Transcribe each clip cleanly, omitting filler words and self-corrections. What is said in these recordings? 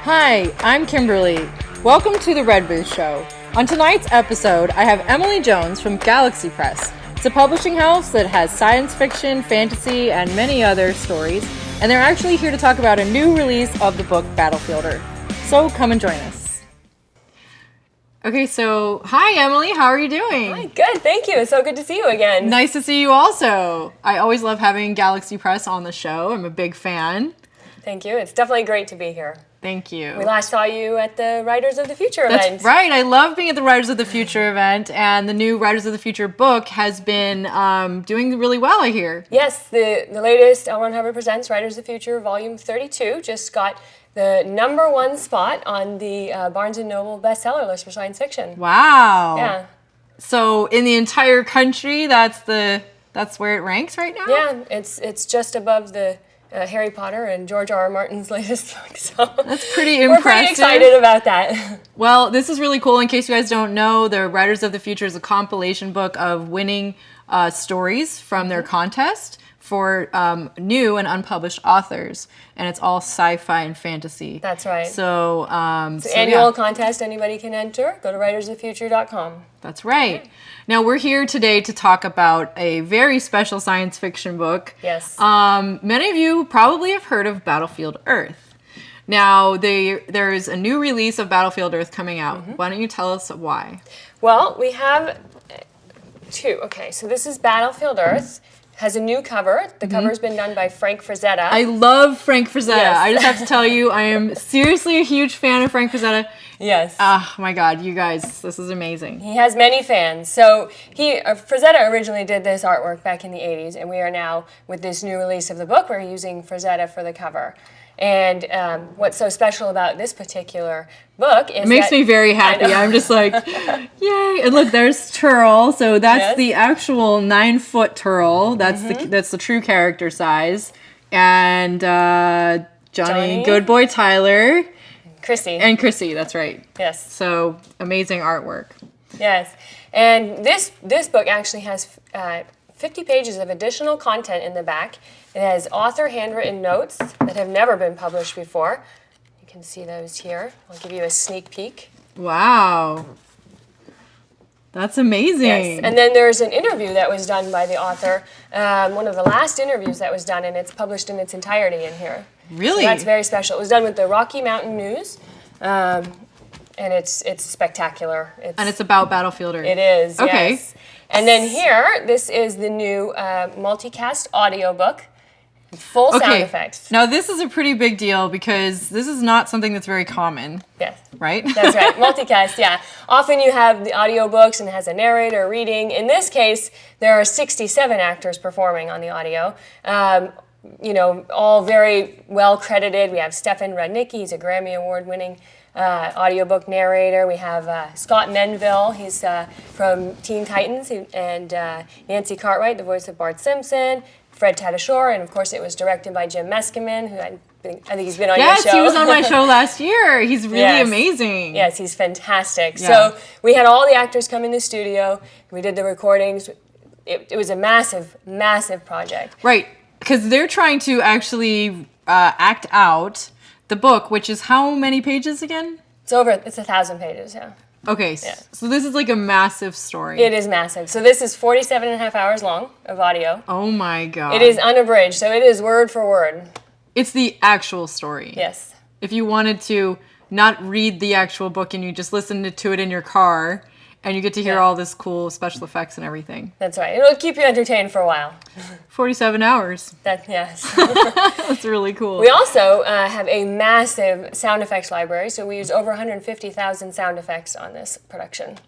Hi, I'm Kimberly. Welcome to the Red Booth Show. On tonight's episode, I have Emily Jones from Galaxy Press. It's a publishing house that has science fiction, fantasy, and many other stories, and they're actually here to talk about a new release of the book Battlefield Earth. So come and join us. Okay, so hi Emily, how are you doing? Hi, good, thank you. It's so good to see you again. Nice to see you also. I always love having Galaxy Press on the show. I'm a big fan. Thank you. It's definitely great to be here. Thank you. We last saw you at the Writers of the Future event. That's right. I love being at the Writers of the Future event, and the new Writers of the Future book has been doing really well, I hear. Yes, the latest L. Ron Hubbard Presents Writers of the Future Volume 32 just got the #1 spot on the Barnes & Noble bestseller list for science fiction. Wow. Yeah. So in the entire country, that's where it ranks right now? Yeah, it's just above the Harry Potter and George R. R. Martin's latest book. So that's pretty impressive. We're pretty excited about that. Well, this is really cool. In case you guys don't know, the Writers of the Future is a compilation book of winning stories from their contest for new and unpublished authors, and it's all sci-fi and fantasy. That's right. So it's an annual contest. Anybody can enter. Go to writersofthefuture.com. That's right. Now we're here today to talk about a very special science fiction book. Yes. Many of you probably have heard of Battlefield Earth. Now there is a new release of Battlefield Earth coming out. Why don't you tell us why? Well, we have two. Okay, so this is Battlefield Earth. Has a new cover. The cover's been done by Frank Frazetta. I love Frank Frazetta. Yes. I just have to tell you, I am seriously a huge fan of Frank Frazetta. Yes. Oh my God, you guys, this is amazing. He has many fans. So Frazetta originally did this artwork back in the 80s, and we are now, with this new release of the book, we're using Frazetta for the cover. And what's so special about this particular book is it makes me very happy. I'm just like, yay! And look, there's Terl. So that's the actual 9-foot Terl. That's the true character size. And Johnny Good Boy Tyler. Chrissy. And Chrissy, that's right. Yes. So amazing artwork. Yes. And this book actually has 50 pages of additional content in the back. It has author handwritten notes that have never been published before. You can see those here. I'll give you a sneak peek. Wow. That's amazing. Yes. And then there's an interview that was done by the author, one of the last interviews that was done, and it's published in its entirety in here. Really? So that's very special. It was done with the Rocky Mountain News, and it's spectacular. And it's about Battlefield Earth. It is, okay. Yes. And then here, this is the new multicast audiobook. Full sound effects. Now this is a pretty big deal because this is not something that's very common. Yes. Right? That's right. Multicast, yeah. Often you have the audiobooks and it has a narrator reading. In this case, there are 67 actors performing on the audio. All very well credited. We have Stefan Rudnicki, he's a Grammy Award-winning audiobook narrator. We have Scott Menville, he's from Teen Titans, and Nancy Cartwright, the voice of Bart Simpson. Fred Tatasciore, and of course it was directed by Jim Meskimen, who I think he's been on your show. Yes, he was on my show last year. He's really amazing. Yes, he's fantastic. Yeah. So we had all the actors come in the studio. We did the recordings. It was a massive, massive project. Right, because they're trying to actually act out the book, which is how many pages again? It's 1,000 pages, yeah. Okay, so this is like a massive story. It is massive. So this is 47 and a half hours long of audio. Oh my God. It is unabridged, so it is word for word. It's the actual story. Yes. If you wanted to not read the actual book and you just listen to it in your car and you get to hear all this cool special effects and everything. That's right. It'll keep you entertained for a while. 47 hours. Yes. That's really cool. We also have a massive sound effects library, so we use over 150,000 sound effects on this production.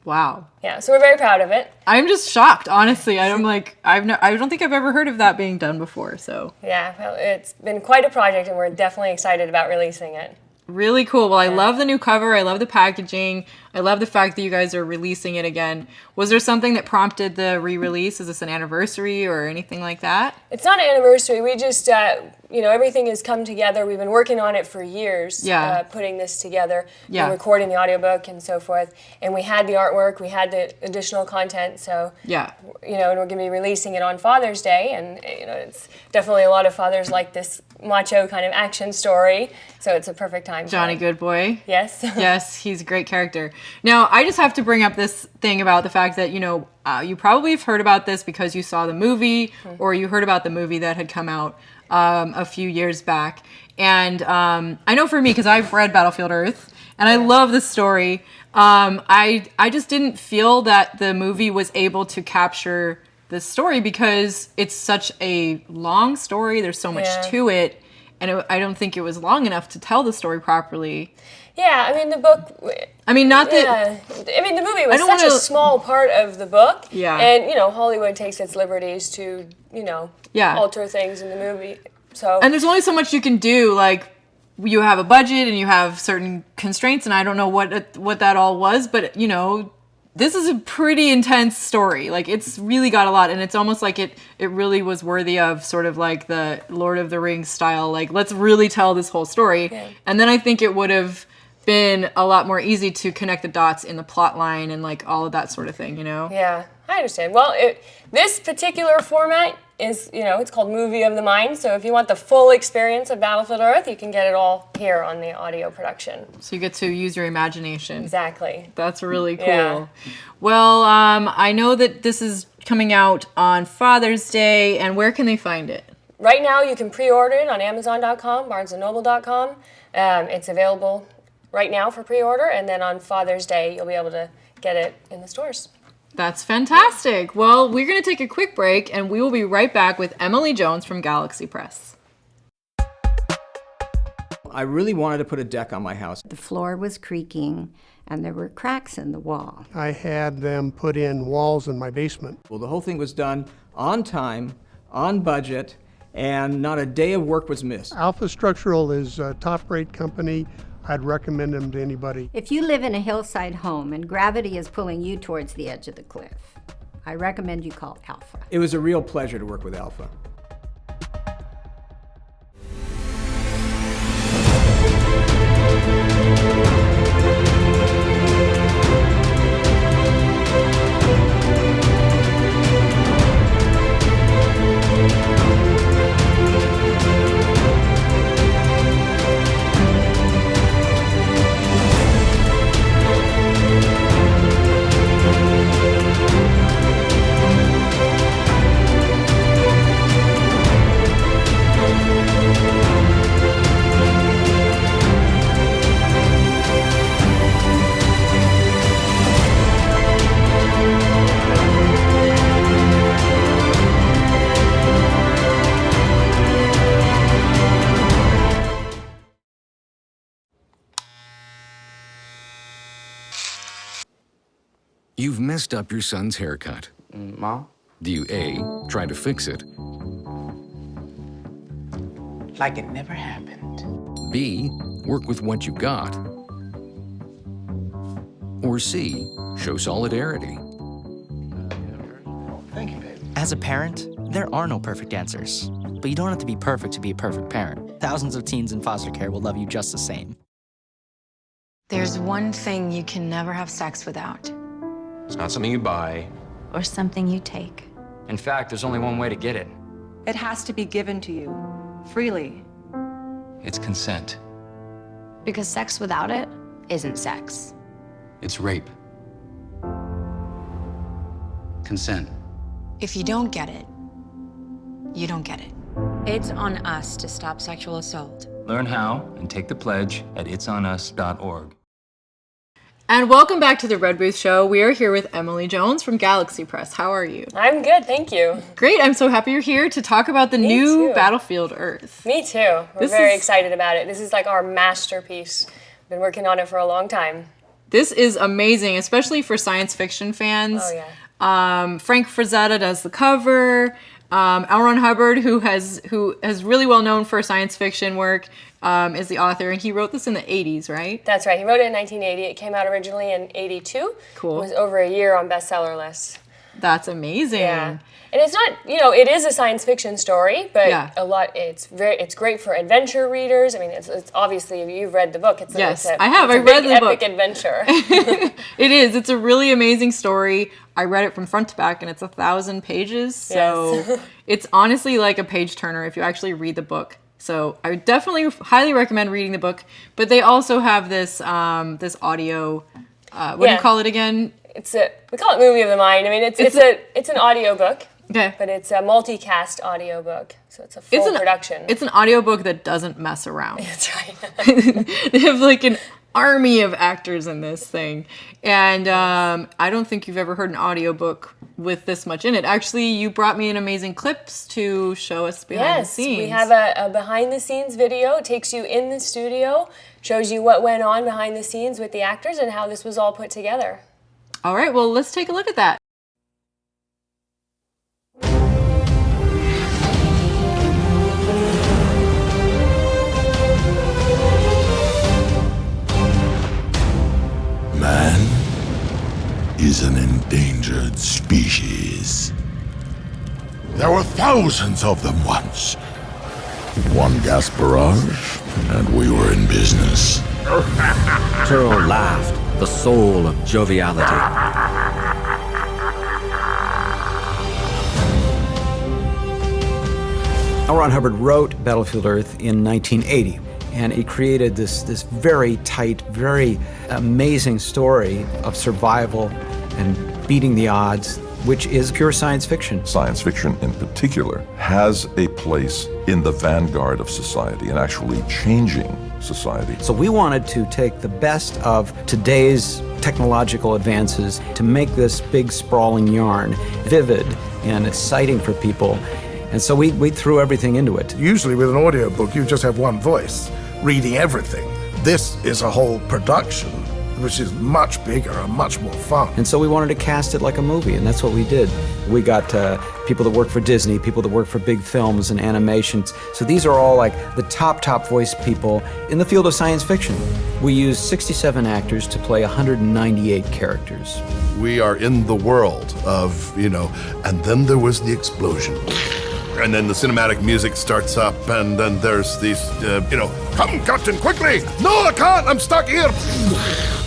Wow. Yeah, so we're very proud of it. I'm just shocked, honestly. I don't think I've ever heard of that being done before, so. Yeah, well, it's been quite a project, and we're definitely excited about releasing it. Really cool. Well, I love the new cover. I love the packaging. I love the fact that you guys are releasing it again. Was there something that prompted the re-release? Is this an anniversary or anything like that? It's not an anniversary. We just, everything has come together. We've been working on it for years, putting this together, and recording the audiobook and so forth. And we had the artwork, we had the additional content, so, and we're going to be releasing it on Father's Day. And, it's definitely a lot of fathers like this macho kind of action story, so it's a perfect time. Johnny Goodboy. Yes. Yes, he's a great character. Now, I just have to bring up this thing about the fact that, you probably have heard about this because you saw the movie, or you heard about the movie that had come out a few years back. And I know for me, because I've read Battlefield Earth, and I love this story, I just didn't feel that the movie was able to capture this story because it's such a long story. There's so much to it, and I don't think it was long enough to tell the story properly. Yeah, I mean, the book... I mean, not that... I mean, the movie was such a small part of the book. Yeah. And, Hollywood takes its liberties to, alter things in the movie. So. And there's only so much you can do. Like, you have a budget and you have certain constraints, and I don't know what that all was, but, this is a pretty intense story. Like, it's really got a lot, and it's almost like it really was worthy of sort of like the Lord of the Rings style, like, let's really tell this whole story. Yeah. And then I think it would have been a lot more easy to connect the dots in the plot line and like all of that sort of thing, Yeah, I understand. Well, this particular format is, it's called Movie of the Mind. So if you want the full experience of Battlefield Earth, you can get it all here on the audio production. So you get to use your imagination. Exactly. That's really cool. Yeah. Well, I know that this is coming out on Father's Day, and where can they find it? Right now, you can pre-order it on Amazon.com, BarnesandNoble.com. It's available right now for pre-order, and then on Father's Day, you'll be able to get it in the stores. That's fantastic. Well, we're going to take a quick break, and we will be right back with Emily Jones from Galaxy Press. I really wanted to put a deck on my house. The floor was creaking, and there were cracks in the wall. I had them put in walls in my basement. Well, the whole thing was done on time, on budget, and not a day of work was missed. Alpha Structural is a top-rate company. I'd recommend them to anybody. If you live in a hillside home and gravity is pulling you towards the edge of the cliff, I recommend you call Alpha. It was a real pleasure to work with Alpha. You've messed up your son's haircut. Mom? Do you A, try to fix it? Like it never happened. B, work with what you got? Or C, show solidarity? Thank you, baby. As a parent, there are no perfect answers. But you don't have to be perfect to be a perfect parent. Thousands of teens in foster care will love you just the same. There's one thing you can never have sex without. It's not something you buy. Or something you take. In fact, there's only one way to get it. It has to be given to you, freely. It's consent. Because sex without it isn't sex. It's rape. Consent. If you don't get it, you don't get it. It's on us to stop sexual assault. Learn how and take the pledge at itsonus.org. And welcome back to the Red Booth Show. We are here with Emily Jones from Galaxy Press. How are you? I'm good, thank you. Great. I'm so happy you're here to talk about the new Battlefield Earth. Me too. We're very excited about it. This is like our masterpiece. We've been working on it for a long time. This is amazing, especially for science fiction fans. Oh, yeah. Frank Frazetta does the cover. L. Ron Hubbard, who is really well known for science fiction work, is the author, and he wrote this in the 80s, right? That's right. He wrote it in 1980. It came out originally in 82. Cool. It was over a year on bestseller lists. That's amazing. Yeah. And it's not, it is a science fiction story, but it's great for adventure readers. I mean, it's obviously, you've read the book. I have. I read the book. Epic adventure. It is. It's a really amazing story. I read it from front to back, and it's 1,000 pages. So it's honestly like a page turner if you actually read the book. So I would definitely highly recommend reading the book. But they also have this this audio. What do you call it again? We call it Movie of the Mind. I mean, it's an audio book. Okay. But it's a multicast audiobook, so it's a full production. It's an audiobook that doesn't mess around. That's right. They have like an army of actors in this thing. And I don't think you've ever heard an audiobook with this much in it. Actually, you brought me in amazing clips to show us behind the scenes. Yes, we have a behind-the-scenes video. It takes you in the studio, shows you what went on behind the scenes with the actors and how this was all put together. All right, well, let's take a look at that. Man is an endangered species. There were thousands of them once. One gas barrage, and we were in business. Terl laughed, the soul of joviality. L. Ron Hubbard wrote Battlefield Earth in 1980. And he created this very tight, very amazing story of survival and beating the odds, which is pure science fiction. Science fiction in particular has a place in the vanguard of society and actually changing society. So we wanted to take the best of today's technological advances to make this big sprawling yarn vivid and exciting for people. And so we threw everything into it. Usually with an audiobook, you just have one voice reading everything. This is a whole production, which is much bigger and much more fun. And so we wanted to cast it like a movie, and that's what we did. We got people that work for Disney, people that work for big films and animations. So these are all like the top voice people in the field of science fiction. We used 67 actors to play 198 characters. We are in the world of, and then there was the explosion. And then the cinematic music starts up, and then there's these, come, Captain, quickly! No, I can't, I'm stuck here!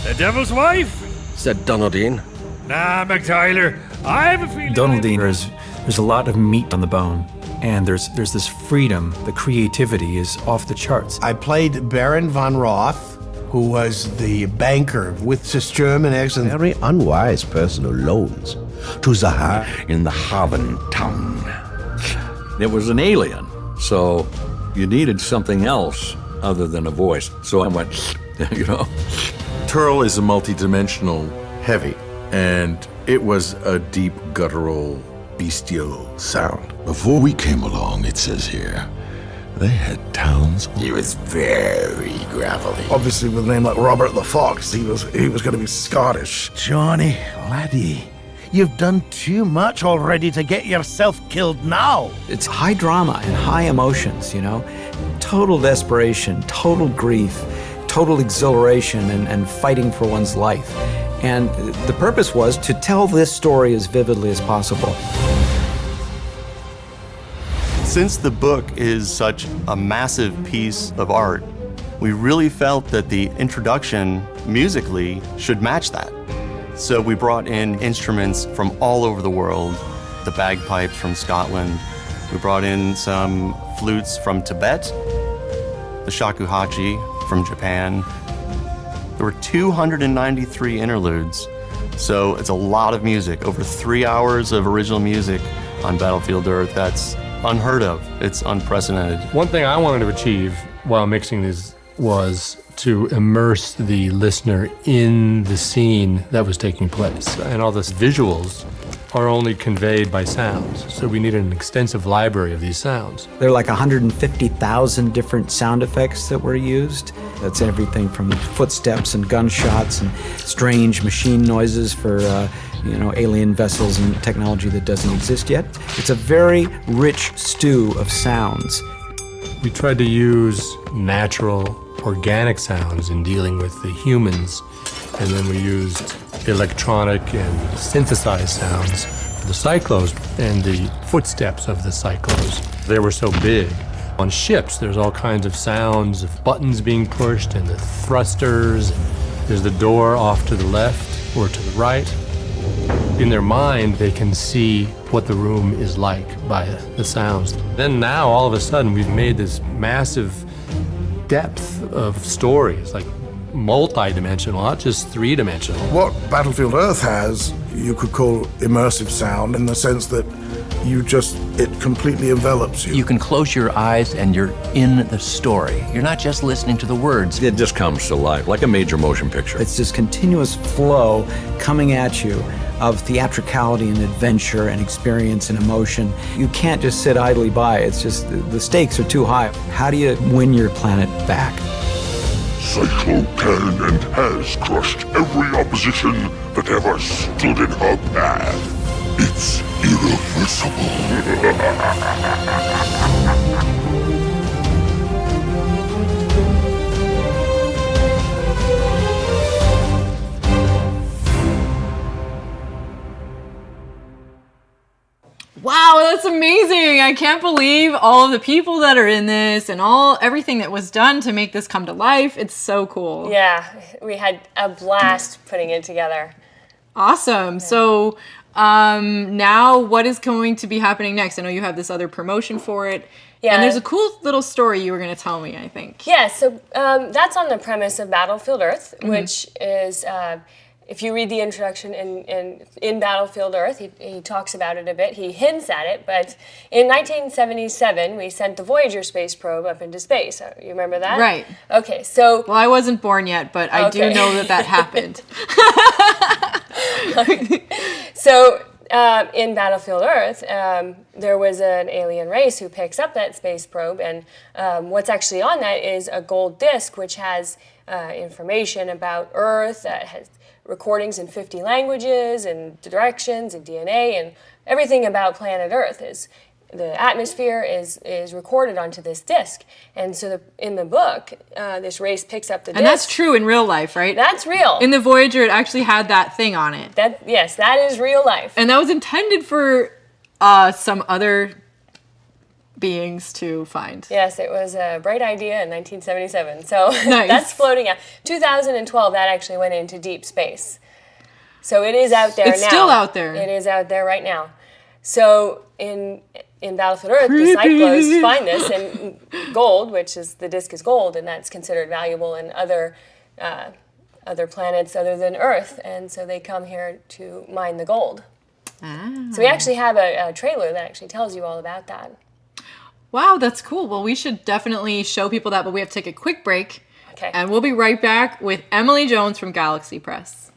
The devil's wife? Said Donaldine. Nah, McTyler, I have a feeling... Donaldine, there's a lot of meat on the bone, and there's this freedom, the creativity is off the charts. I played Baron von Roth, who was the banker with this German accent. Very unwise personal loans to Zaha in the Haven town. It was an alien, so you needed something else other than a voice. So I went, Terl is a multi-dimensional heavy, and it was a deep, guttural, bestial sound. Before we came along, it says here, they had towns. He was very gravelly. Obviously, with a name like Robert the Fox, he was going to be Scottish. Johnny, laddie, you've done too much already to get yourself killed now. It's high drama and high emotions, total desperation, total grief, total exhilaration and fighting for one's life. And the purpose was to tell this story as vividly as possible. Since the book is such a massive piece of art, we really felt that the introduction musically should match that. So we brought in instruments from all over the world, the bagpipes from Scotland. We brought in some flutes from Tibet, the shakuhachi from Japan. There were 293 interludes, so it's a lot of music, over 3 hours of original music on Battlefield Earth. That's unheard of. It's unprecedented. One thing I wanted to achieve while mixing these was to immerse the listener in the scene that was taking place. And all those visuals are only conveyed by sounds. So we needed an extensive library of these sounds. There are like 150,000 different sound effects that were used. That's everything from footsteps and gunshots and strange machine noises for alien vessels and technology that doesn't exist yet. It's a very rich stew of sounds. We tried to use natural, organic sounds in dealing with the humans, and then we used electronic and synthesized sounds for the cyclos and the footsteps of the cyclos. They were so big. On ships, there's all kinds of sounds of buttons being pushed and the thrusters. There's the door off to the left or to the right. In their mind, they can see what the room is like by the sounds. Then now, all of a sudden, we've made this massive depth of stories, like multi-dimensional, not just three-dimensional. What Battlefield Earth has, you could call immersive sound in the sense that it completely envelops you. You can close your eyes and you're in the story. You're not just listening to the words. It just comes to life, like a major motion picture. It's this continuous flow coming at you of theatricality and adventure and experience and emotion. You can't just sit idly by. It's just, the stakes are too high. How do you win your planet back? Cyclo can and has crushed every opposition that ever stood in her path. It's irreversible. Wow, that's amazing. I can't believe all of the people that are in this and everything that was done to make this come to life. It's so cool. Yeah, we had a blast putting it together. Awesome. Yeah. So now what is going to be happening next? I know you have this other promotion for it. Yeah. And there's a cool little story you were going to tell me, I think. Yeah, so that's on the premise of Battlefield Earth, which is... if you read the introduction in Battlefield Earth, he talks about it a bit. He hints at it, but in 1977, we sent the Voyager space probe up into space. You remember that? Right. Okay, so... Well, I wasn't born yet, but I do know that happened. So, in Battlefield Earth, there was an alien race who picks up that space probe, and what's actually on that is a gold disc, which has information about Earth, that has recordings in 50 languages and directions and DNA and everything about planet Earth. The atmosphere is recorded onto this disc. And so in the book, this race picks up the disc. And that's true in real life, right? That's real. In the Voyager, it actually had that thing on it. Yes, that is real life. And that was intended for some other beings to find. Yes, it was a bright idea in 1977. So nice. That's floating out. 2012, that actually went into deep space. So it is out there now. It's still out there. It is out there right now. So in Battlefield Earth, the Cyclos find this, and gold, which is, the disc is gold, and that's considered valuable in other planets other than Earth. And so they come here to mine the gold. Ah. So we actually have a trailer that actually tells you all about that. Wow, that's cool. Well, we should definitely show people that, but we have to take a quick break. Okay. And we'll be right back with Emily Jones from Galaxy Press.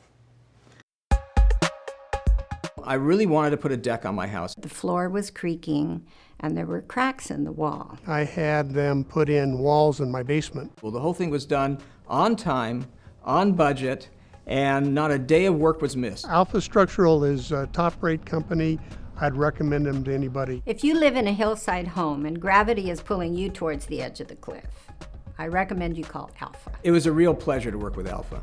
I really wanted to put a deck on my house. The floor was creaking and there were cracks in the wall. I had them put in walls in my basement. Well, the whole thing was done on time, on budget, and not a day of work was missed. Alpha Structural is a top-rate company. I'd recommend them to anybody. If you live in a hillside home and gravity is pulling you towards the edge of the cliff, I recommend you call Alpha. It was a real pleasure to work with Alpha.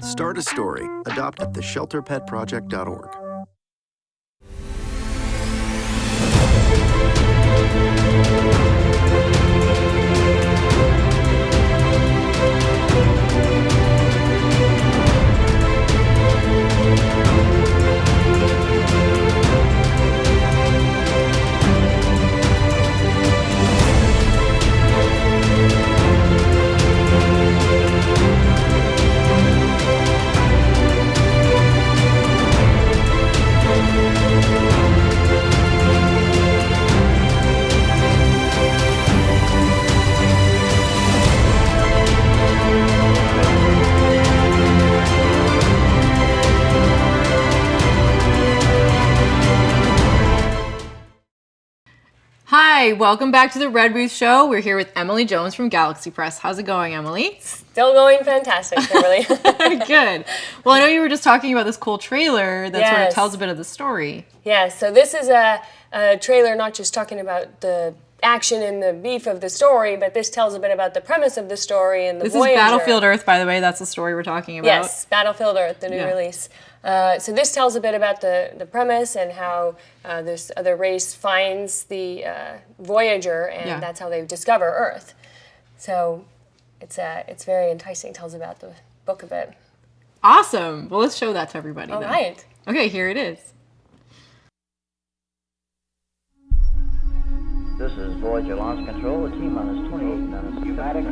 Start a story. Adopt at theshelterpetproject.org. Hi, welcome back to the Red Booth Show. We're here with Emily Jones from Galaxy Press. How's it going, Emily? Still going fantastic, Kimberly. Good. Well, I know you were just talking about this cool trailer that sort of Yes. tells a bit of the story. Yes, so this is a trailer not just talking about the action and the beef of the story, but this tells a bit about the premise of the story and the This Voyager. is Battlefield Earth, by the way. That's the story we're talking about. Yes, Battlefield Earth, the new Yeah. release. So this tells a bit about the premise and how this other race finds the Voyager, and that's how they discover Earth. So it's very enticing. Tells about the book a bit. Awesome. Well, let's show that to everybody. All then. right. Okay, here it is. This is Voyager launch control, a T-minus 28 minutes. Pneumatic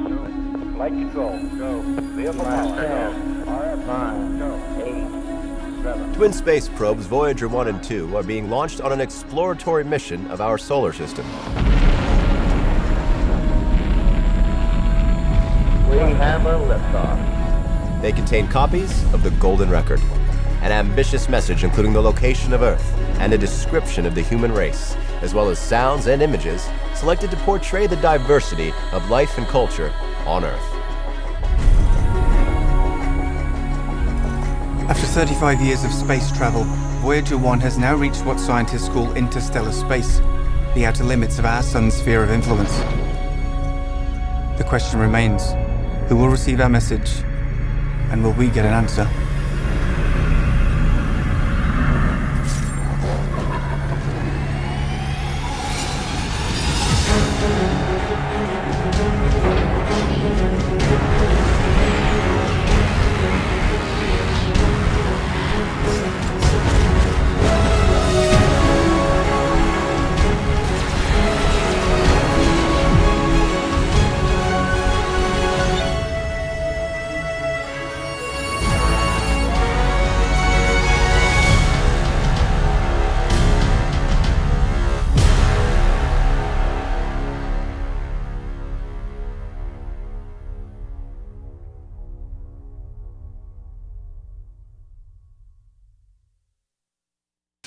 flight control. Go. Vehicle power. 10, 9, 8, 7. Twin space probes Voyager 1 and 2 are being launched on an exploratory mission of our solar system. We have a liftoff. They contain copies of the Golden Record, an ambitious message including the location of Earth and a description of the human race, as well as sounds and images selected to portray the diversity of life and culture on Earth. After 35 years of space travel, Voyager 1 has now reached what scientists call interstellar space, the outer limits of our sun's sphere of influence. The question remains, who will receive our message, and will we get an answer?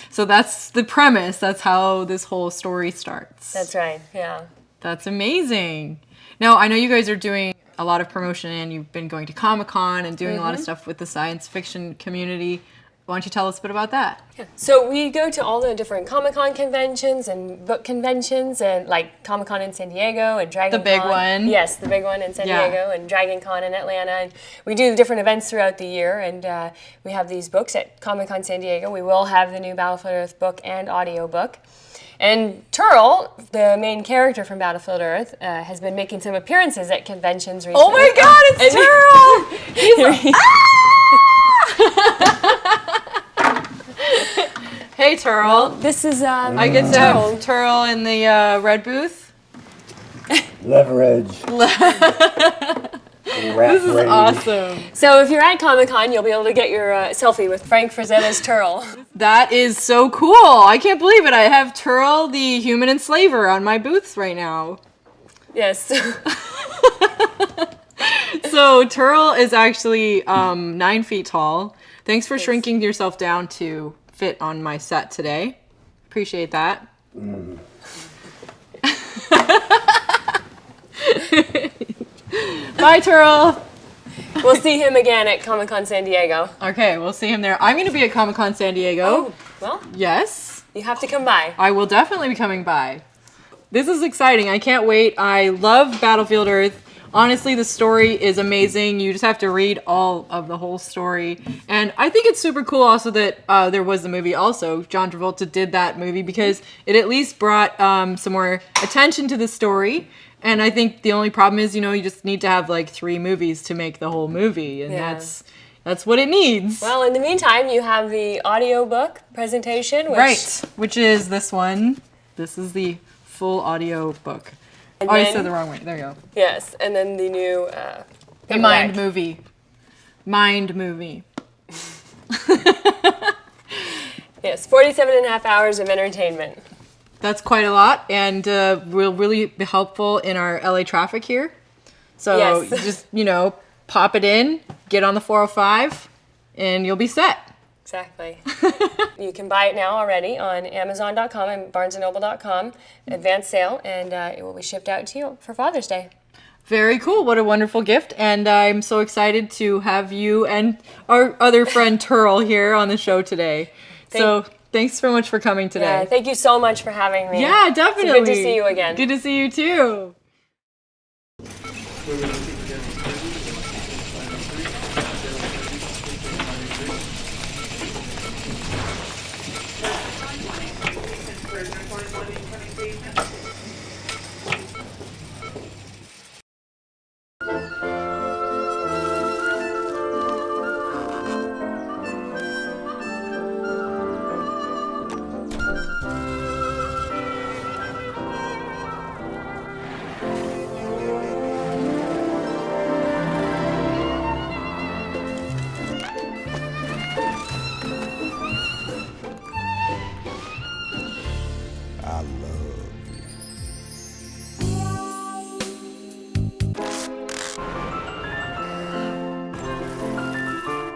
So that's the premise. That's how this whole story starts. That's right. Yeah. That's amazing. Now, I know you guys are doing a lot of promotion and you've been going to Comic-Con and doing a lot of stuff with the science fiction community. Why don't you tell us a bit about that? Yeah. So we go to all the different Comic-Con conventions and book conventions, and like Comic-Con in San Diego and Dragon Con. The big one. Yes, the big one in San Diego, and Dragon Con in Atlanta. And we do different events throughout the year, and we have these books at Comic-Con San Diego. We will have the new Battlefield Earth book and audio book. And Terl, the main character from Battlefield Earth, has been making some appearances at conventions recently. Oh my God, it's Terl! Hey, Terl. Well, this is I get to have Terl in the red booth. Leverage. This is awesome. So if you're at Comic-Con, you'll be able to get your selfie with Frank Frazetta's Terl. That is so cool. I can't believe it. I have Terl, the human enslaver, on my booths right now. Yes. So Terl is actually 9 feet tall. Thanks for shrinking yourself down to fit on my set today. Appreciate that. Bye, Terl. We'll see him again at Comic-Con San Diego. Okay, we'll see him there. I'm going to be at Comic-Con San Diego. Oh, well. Yes. You have to come by. I will definitely be coming by. This is exciting. I can't wait. I love Battlefield Earth. Honestly, the story is amazing. You just have to read all of the whole story. And I think it's super cool also that there was the movie also. John Travolta did that movie because it at least brought some more attention to the story. And I think the only problem is, you know, you just need to have like 3 movies to make the whole movie. And that's what it needs. Well, in the meantime, you have the audiobook presentation. Which is this one. This is the full audio book. And I then, said the wrong way. There you go. Yes, and then the new The Mind movie. Mind movie. Yes, 47 and a half hours of entertainment. That's quite a lot, and will really be helpful in our LA traffic here. So Yes. just, you know, pop it in, get on the 405, and you'll be set. Exactly. You can buy it now already on Amazon.com and BarnesandNoble.com, advance sale, and it will be shipped out to you for Father's Day. Very cool. What a wonderful gift. And I'm so excited to have you and our other friend Terl here on the show today. Thanks so much for coming today. Yeah, thank you so much for having me. Yeah, definitely. It's good to see you again. Good to see you too.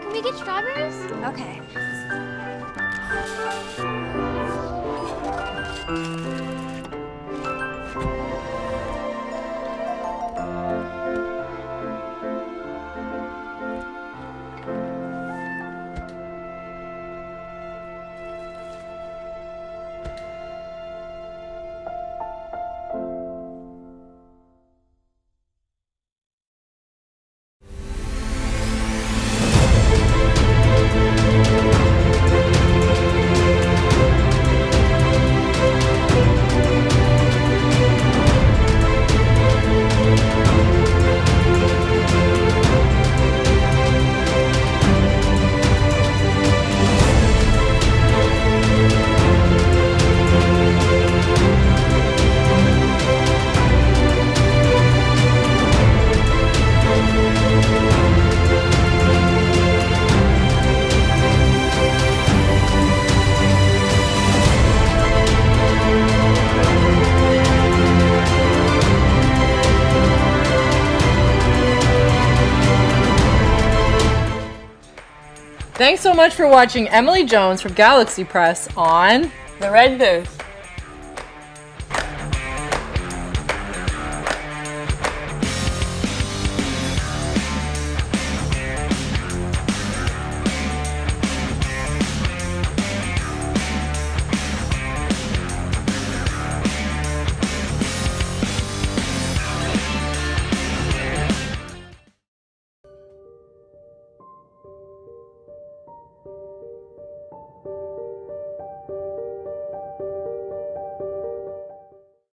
Can we get strawberries? Okay. Thanks so much for watching Emily Jones from Galaxy Press on The Red Booth.